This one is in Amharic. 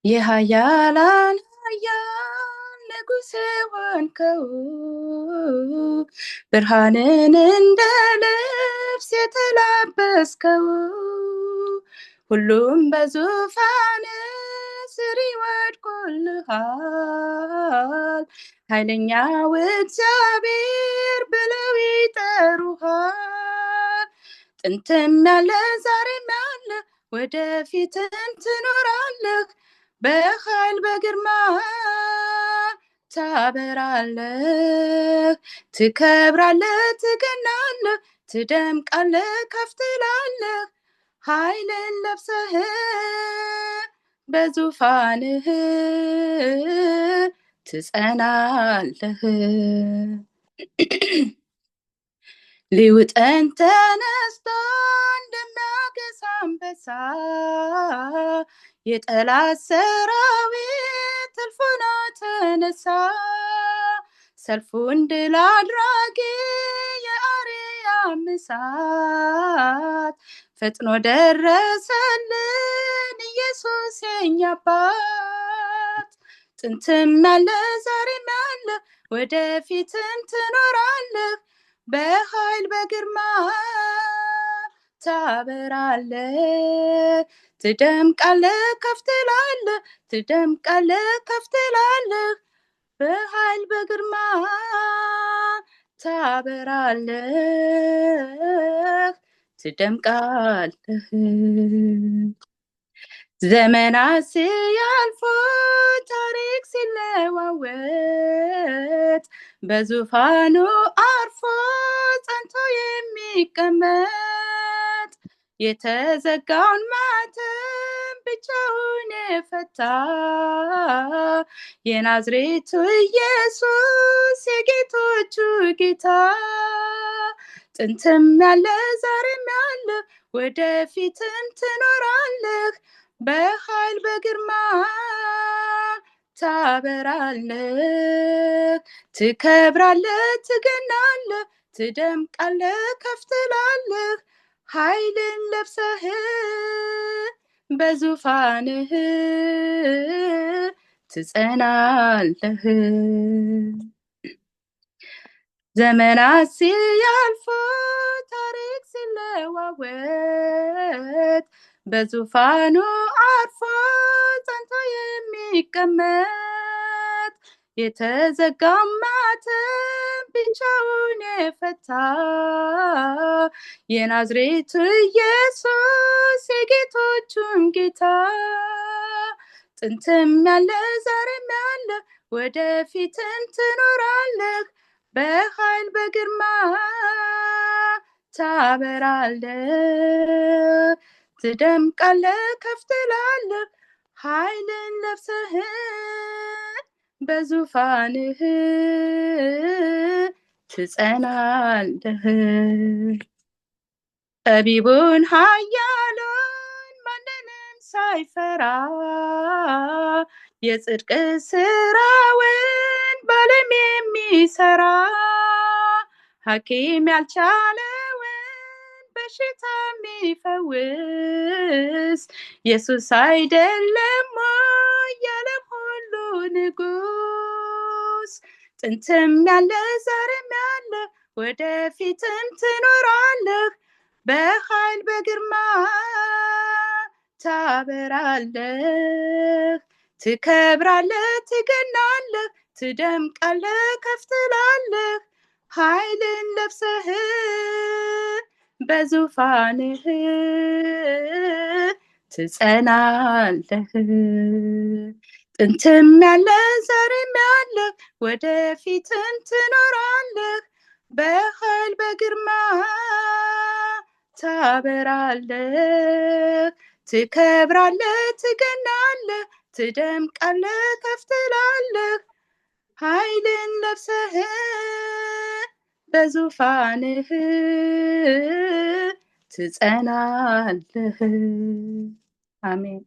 የኃያላን ኃያል ንጉሥ ሆንከው ብርሃንን እንደ ልብስ የተላበስከው ሁሉም በዙፋን ስር ይወድቁልሃል ኃይለኛው እግዚአብሔር ብለው ይጠሩሃል ጥንትም ያለ ዛሬም ያለ ወደፊትም ትኖራለህ በኃይል በግርማ ታበራለህ ትከብራለህ ትገናለህ ትደምቃለህ ከፍ ትላለህ ኃይልን ለብሰህ በዙፋንህ ትጸናለህ ሊውጠን ተነስቶ እንደሚያገሳ አንበሳ የጠላት ሰራዊት እልፍ ሆኖ ተነሳ ሰልፉን ድል አድራጊ የአርያም እሳት ፈጥኖ ደረሰልን ኢየሱስ የኛ አባት ጥንትም ያለ ዛሬም ያለ ወደፊትም ትኖራለህ በኃይል በግርማ ታበራለህ ትደምቃለህ ከፍ ትላለህ ትደምቃለህ ከፍ ትላለህ በኃይል በግርማ ታበራለህ ትደምቃለህ ዘመናት ሲያልፉ ታሪክ ሲለዋወጥ በዙፋኑ አርፎ ጸንቶ የሚቀመጥ የተዘጋውን ማተም ብቻውን የፈታ የናዝሬቱ ኢየሱስ የጌቶቹ ጌታ ጥንትም ያለ ዛሬም ያለ ወደፊትም ትኖራለህ በኃይል በግርማ ታበራለህ ትከብራለህ ትገናለህ ትደምቃለህ ከፍ ትላለህ ኃይልን ለብሰህ በዙፋንህ ትጸናለህ ዘመናት ሲያልፉ ታሪክ ሲለዋወጥ በዙፋኑ አርፎ ጸንቶ የሚቀመጥ የተዘጋው ማተም ብቻውን የፈታ የናዝሬቱ ኢየሱስ የጌቶቹም ጌታ ጥንትም ያለ ዛሬም ያለ ወደፊትም ትኖራለህ በኃይል በግርማ ታበራለህ ትደምቃለህ ከፍ ትላለህ ኃይልን ለብሰህ በዙፋንህ ትጸናለህ ጠቢቡን ኃያሉን ማንንም ሳይፈራ የጽድቅ ስራውን በዓለም የሚሰራ ሐኪም ያልቻለውን በሽታ የሚፈውስ ኢየሱስ አይደለም የዓለም ሁሉ ንጉስ ጥንትም ያለ ዛሬም ያለ ወደፊትም ትኖራለህ በኃይል በግርማ ታበራለህ ትከብራለህ ትገናለህ ትደምቃለህ ከፍ ትላለህ ኃይልን ለብሰህ በዙፋንህ ትጸናለህ ጥንትም ያለ ዛሬም ያለ ወደፊትም ትኖራለህ በኃይል በግርማ ታበራለህ ትከብራለህ ትገናለህ ትደምቃለህ ከፍ ትላለህ ኃይልን ለብሰህ በዙፋንህ ትጸናለህ አሜን